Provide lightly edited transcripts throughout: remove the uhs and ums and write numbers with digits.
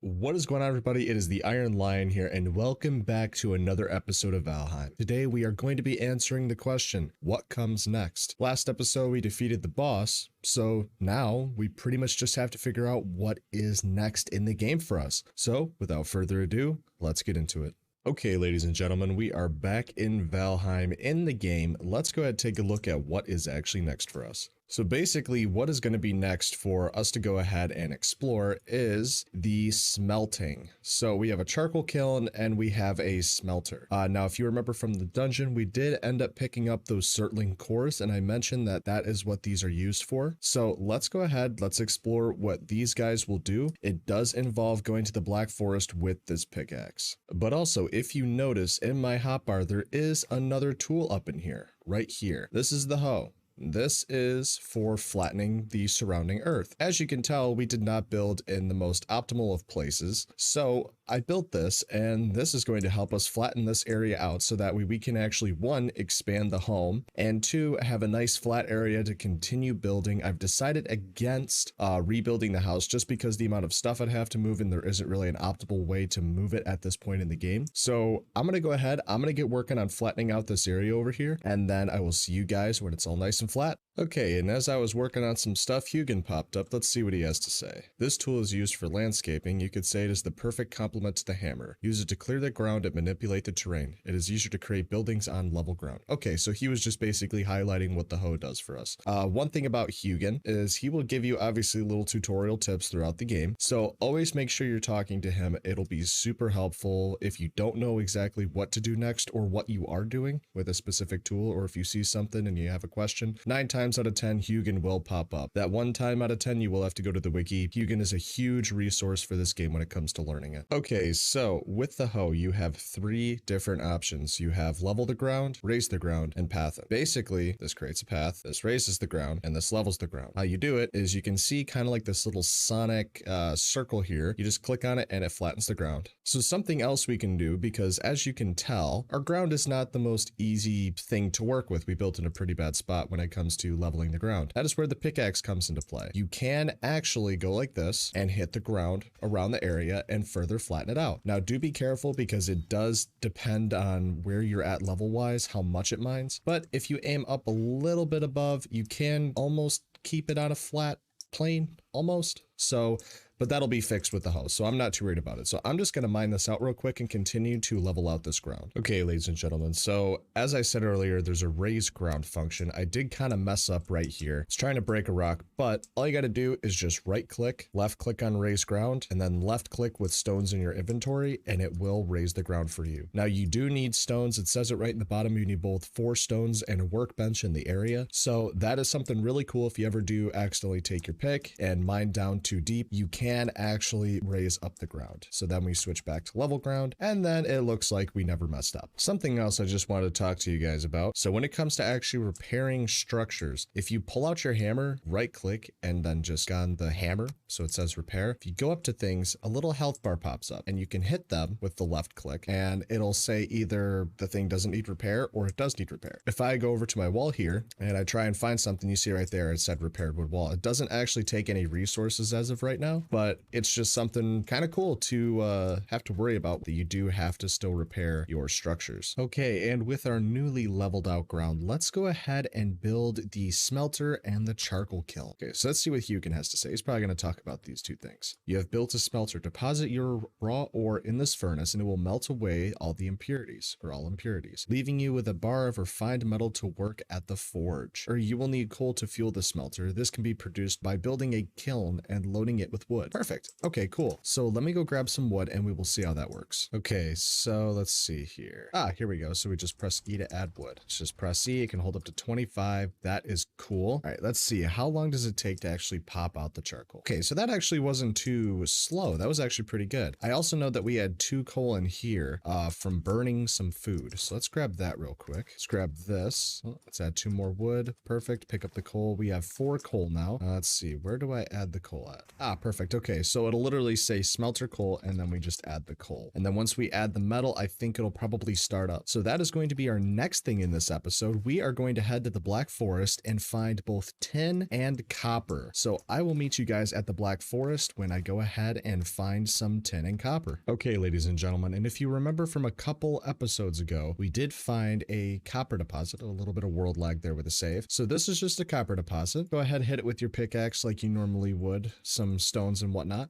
What is going on, everybody? It is the Iron Lion here, and welcome back to another episode of Valheim. Today we are going to be answering the question, what comes next? Last episode we defeated the boss, so now we pretty much just have to figure out what is next in the game for us. So without further ado, let's get into it. Okay, ladies and gentlemen, we are back in Valheim in the game. Let's go ahead and take a look at what is actually next for us. So basically what is going to be next for us to go ahead and explore is the smelting. So we have a charcoal kiln and we have a smelter. Now, if you remember from the dungeon, we did end up picking up those surtling cores, and I mentioned that that is what these are used for. So let's go ahead, let's explore what these guys will do. It does involve going to the Black Forest with this pickaxe. But also, if you notice in my hotbar, there is another tool up in here, right here. This is the hoe. This is for flattening the surrounding earth. As you can tell, we did not build in the most optimal of places. So I built this, and this is going to help us flatten this area out so that we can actually, one, expand the home, and two, have a nice flat area to continue building. I've decided against rebuilding the house just because the amount of stuff I'd have to move and there isn't really an optimal way to move it at this point in the game. So I'm going to go ahead, I'm going to get working on flattening out this area over here, and then I will see you guys when it's all nice and flat. Okay, and as I was working on some stuff, Hugin popped up. Let's see what he has to say. This tool is used for landscaping. You could say it is the perfect complement to the hammer. Use it to clear the ground and manipulate the terrain. It is easier to create buildings on level ground. Okay, so he was just basically highlighting what the hoe does for us. One thing about Hugin is he will give you obviously little tutorial tips throughout the game. So always make sure you're talking to him. It'll be super helpful if you don't know exactly what to do next or what you are doing with a specific tool, or if you see something and you have a question. 9 times out of 10, Hugin will pop up. That 1 time out of 10, you will have to go to the wiki. Hugin is a huge resource for this game when it comes to learning it. Okay, so with the hoe, you have 3 different options. You have level the ground, raise the ground, and path it. Basically, this creates a path, this raises the ground, and this levels the ground. How you do it is you can see kind of like this little sonic circle here. You just click on it and it flattens the ground. So something else we can do, because as you can tell, our ground is not the most easy thing to work with. We built in a pretty bad spot when it comes to leveling the ground. That is where the pickaxe comes into play. You can actually go like this and hit the ground around the area and further flatten it out. Now do be careful because it does depend on where you're at level wise, how much it mines. But if you aim up a little bit above, you can almost keep it on a flat plane, almost. So, but that'll be fixed with the hoe, so I'm not too worried about it. So I'm just going to mine this out real quick and continue to level out this ground. Okay, ladies and gentlemen, so as I said earlier, there's a raise ground function. I did kind of mess up right here. It's trying to break a rock, but all you got to do is just right click, left click on raise ground, and then left click with stones in your inventory, and it will raise the ground for you. Now you do need stones. It says it right in the bottom. You need both 4 stones and a workbench in the area. So that is something really cool. If you ever do accidentally take your pick and mine down too deep, you can actually raise up the ground. So then we switch back to level ground, and then it looks like we never messed up. Something else I just wanted to talk to you guys about. So when it comes to actually repairing structures, if you pull out your hammer, right click, and then just on the hammer, so it says repair, if you go up to things, a little health bar pops up, and you can hit them with the left click, and it'll say either the thing doesn't need repair or it does need repair. If I go over to my wall here, and I try and find something, you see right there, it said repaired wood wall. It doesn't actually take any resources as of right now, but it's just something kind of cool to have to worry about, that you do have to still repair your structures. Okay, and with our newly leveled out ground, let's go ahead and build the smelter and the charcoal kiln. Okay, so let's see what Hugin has to say. He's probably going to talk about these 2 things. You have built a smelter. Deposit your raw ore in this furnace and it will melt away all the impurities, or all impurities, leaving you with a bar of refined metal to work at the forge. Or you will need coal to fuel the smelter. This can be produced by building a kiln and loading it with wood. Perfect. Okay, cool. So let me go grab some wood and we will see how that works. Okay, so let's see here. Here we go. So we just press E to add wood. Let's just press E. It can hold up to 25. That is cool. All right, let's see. How long does it take to actually pop out the charcoal? Okay, so that actually wasn't too slow. That was actually pretty good. I also know that we had 2 coal in here from burning some food. So let's grab that real quick. Let's grab this. Let's add 2 more wood. Perfect. Pick up the coal. We have 4 coal now. Let's see. Where do I add the coal at? Perfect. Okay, so it'll literally say smelter coal, and then we just add the coal. And then once we add the metal, I think it'll probably start up. So that is going to be our next thing in this episode. We are going to head to the Black Forest and find both tin and copper. So I will meet you guys at the Black Forest when I go ahead and find some tin and copper. Okay, ladies and gentlemen, and if you remember from a couple episodes ago, we did find a copper deposit, a little bit of world lag there with a save. So this is just a copper deposit. Go ahead, hit it with your pickaxe like you normally would, some stones and whatnot.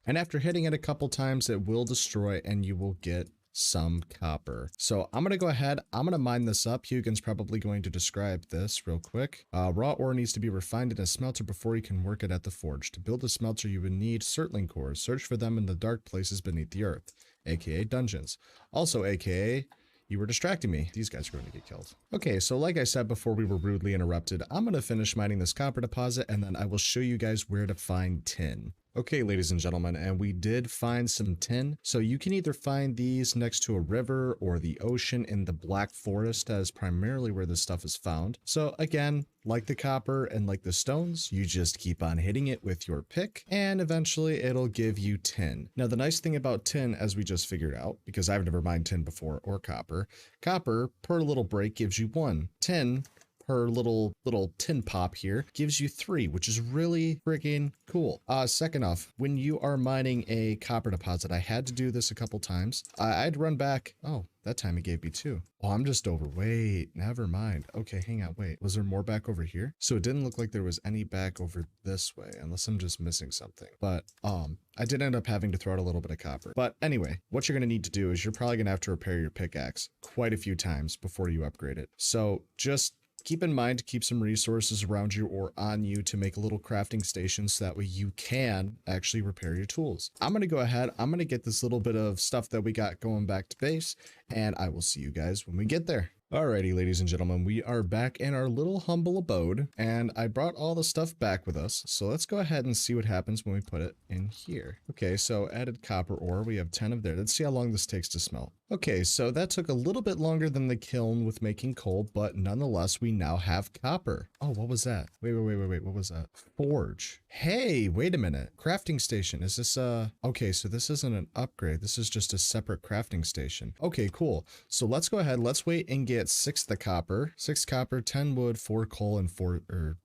And after hitting it a couple times, it will destroy and you will get some copper. So I'm going to go ahead. I'm going to mine this up. Hugin's probably going to describe this real quick. Raw ore needs to be refined in a smelter before you can work it at the forge. To build a smelter, you would need sturdier cores. Search for them in the dark places beneath the earth, aka dungeons. Also, aka you were distracting me. These guys are going to get killed. Okay, so like I said before we were rudely interrupted, I'm going to finish mining this copper deposit and then I will show you guys where to find tin. Okay, ladies and gentlemen, and we did find some tin. So you can either find these next to a river or the ocean in the Black Forest. That is primarily where this stuff is found. So again, like the copper and like the stones, you just keep on hitting it with your pick and eventually it'll give you tin. Now, the nice thing about tin, as we just figured out, because I've never mined tin before or copper per little break gives you 1. Tin per little tin pop here gives you 3, which is really freaking cool. Second off, when you are mining a copper deposit, I had to do this a couple times. I'd run back. Oh, that time it gave me 2. Oh, I'm just over. Wait, never mind. Okay, hang on. Wait, was there more back over here? So it didn't look like there was any back over this way, unless I'm just missing something. But I did end up having to throw out a little bit of copper. But anyway, what you're going to need to do is you're probably going to have to repair your pickaxe quite a few times before you upgrade it. So just keep in mind to keep some resources around you or on you to make a little crafting station so that way you can actually repair your tools. I'm going to go ahead. I'm going to get this little bit of stuff that we got going back to base, and I will see you guys when we get there. Alrighty, ladies and gentlemen, we are back in our little humble abode, and I brought all the stuff back with us. So let's go ahead and see what happens when we put it in here. Okay, so added copper ore. We have 10 of there. Let's see how long this takes to smelt. Okay, so that took a little bit longer than the kiln with making coal, but nonetheless, we now have copper. Oh, what was that? Wait, what was that? Forge. Hey, wait a minute. Crafting station. Is this okay, so this isn't an upgrade. This is just a separate crafting station. Okay, cool. So let's go ahead. Let's wait and get 6 of the copper. 6 copper, 10 wood, 4 coal, and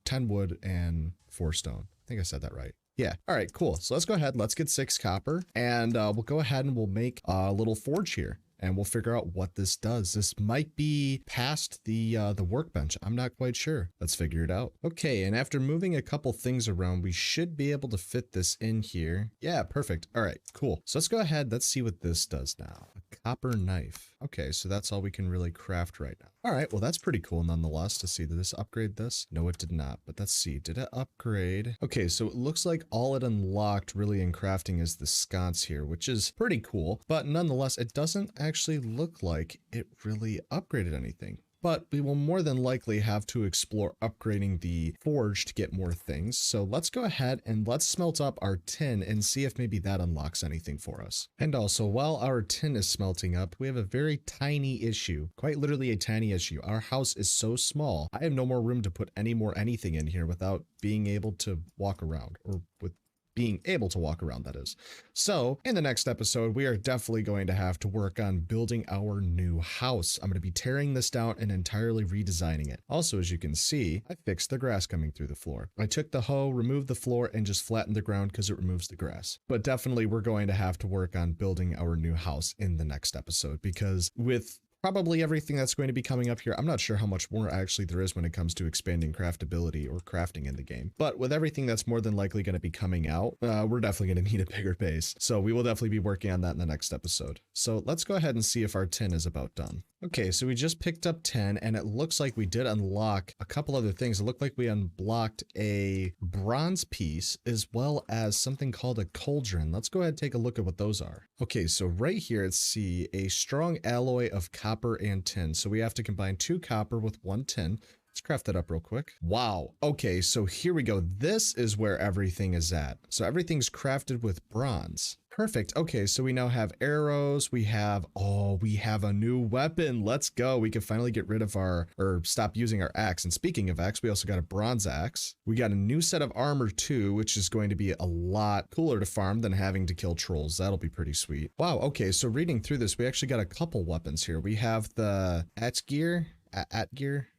10 wood and 4 stone. I think I said that right. Yeah. All right, cool. So let's go ahead. Let's get 6 copper and we'll go ahead and we'll make a little forge here. And we'll figure out what this does. This might be past the workbench. I'm not quite sure. Let's figure it out. Okay, and after moving a couple things around, we should be able to fit this in here. Yeah, perfect. All right, cool. So let's go ahead. Let's see what this does now. A copper knife. Okay, so that's all we can really craft right now. All right, well, that's pretty cool nonetheless to see. Did this upgrade this? No, it did not, but let's see. Did it upgrade? Okay, so it looks like all it unlocked really in crafting is the sconce here, which is pretty cool, but nonetheless, it doesn't actually look like it really upgraded anything. But we will more than likely have to explore upgrading the forge to get more things. So let's go ahead and let's smelt up our tin and see if maybe that unlocks anything for us. And also, while our tin is smelting up, we have a very tiny issue, quite literally a tiny issue. Our house is so small, I have no more room to put any more anything in here without being able to walk around, or with being able to walk around, that is. So in the next episode, we are definitely going to have to work on building our new house. I'm going to be tearing this down and entirely redesigning it. Also, as you can see, I fixed the grass coming through the floor. I took the hoe, removed the floor, and just flattened the ground because it removes the grass. But definitely we're going to have to work on building our new house in the next episode, because with probably everything that's going to be coming up here, I'm not sure how much more actually there is when it comes to expanding craftability or crafting in the game. But with everything that's more than likely going to be coming out, we're definitely going to need a bigger base. So we will definitely be working on that in the next episode. So let's go ahead and see if our tin is about done. Okay, so we just picked up 10 and it looks like we did unlock a couple other things. It looked like we unblocked a bronze piece as well as something called a cauldron. Let's go ahead and take a look at what those are. Okay, so right here, let's see a strong alloy of copper and tin. So we have to combine 2 copper with 1 tin. Let's craft that up real quick. Wow. Okay, so here we go. This is where everything is at. So everything's crafted with bronze. Perfect. Okay, so we now have arrows. We have a new weapon. Let's go. We can finally get rid of or stop using our axe. And speaking of axe, we also got a bronze axe. We got a new set of armor too, which is going to be a lot cooler to farm than having to kill trolls. That'll be pretty sweet. Wow. Okay, so reading through this, we actually got a couple weapons here. We have the Atgear.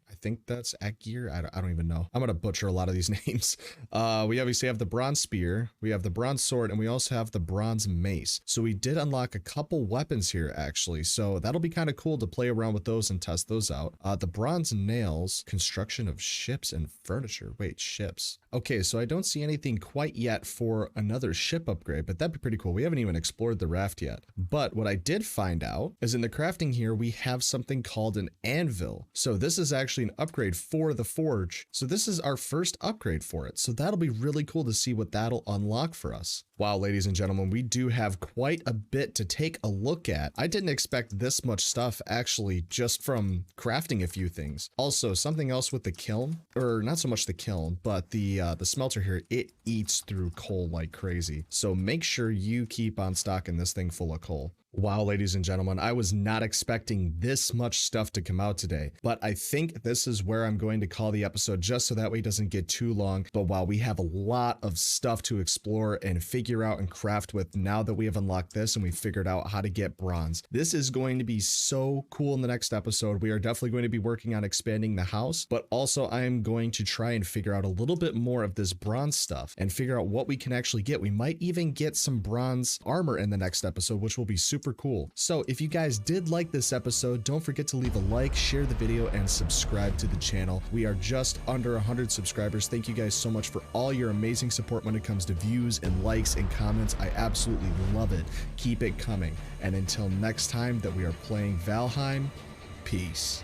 I think that's Atgear. I don't even know. I'm going to butcher a lot of these names. We obviously have the bronze spear. We have the bronze sword, and we also have the bronze mace. So we did unlock a couple weapons here, actually. So that'll be kind of cool to play around with those and test those out. The bronze nails, construction of ships and furniture. Wait, ships. Okay, so I don't see anything quite yet for another ship upgrade, but that'd be pretty cool. We haven't even explored the raft yet. But what I did find out is in the crafting here, we have something called an anvil. So this is actually an upgrade for the forge. So this is our first upgrade for it. So that'll be really cool to see what that'll unlock for us. Wow, ladies and gentlemen, we do have quite a bit to take a look at. I didn't expect this much stuff actually just from crafting a few things. Also, something else with the kiln, or not so much the kiln, but the smelter here, it eats through coal like crazy. So make sure you keep on stocking this thing full of coal. Wow, ladies and gentlemen, I was not expecting this much stuff to come out today, but I think this is where I'm going to call the episode just so that way it doesn't get too long. But while we have a lot of stuff to explore and figure out and craft with now that we have unlocked this and we figured out how to get bronze, this is going to be so cool in the next episode. We are definitely going to be working on expanding the house, but also I am going to try and figure out a little bit more of this bronze stuff and figure out what we can actually get. We might even get some bronze armor in the next episode, which will be super cool. So if you guys did like this episode, don't forget to leave a like, share the video, and subscribe to the channel. We are just under 100 subscribers. Thank you guys so much for all your amazing support when it comes to views and likes and comments. I absolutely love it. Keep it coming. And until next time that we are playing Valheim, peace.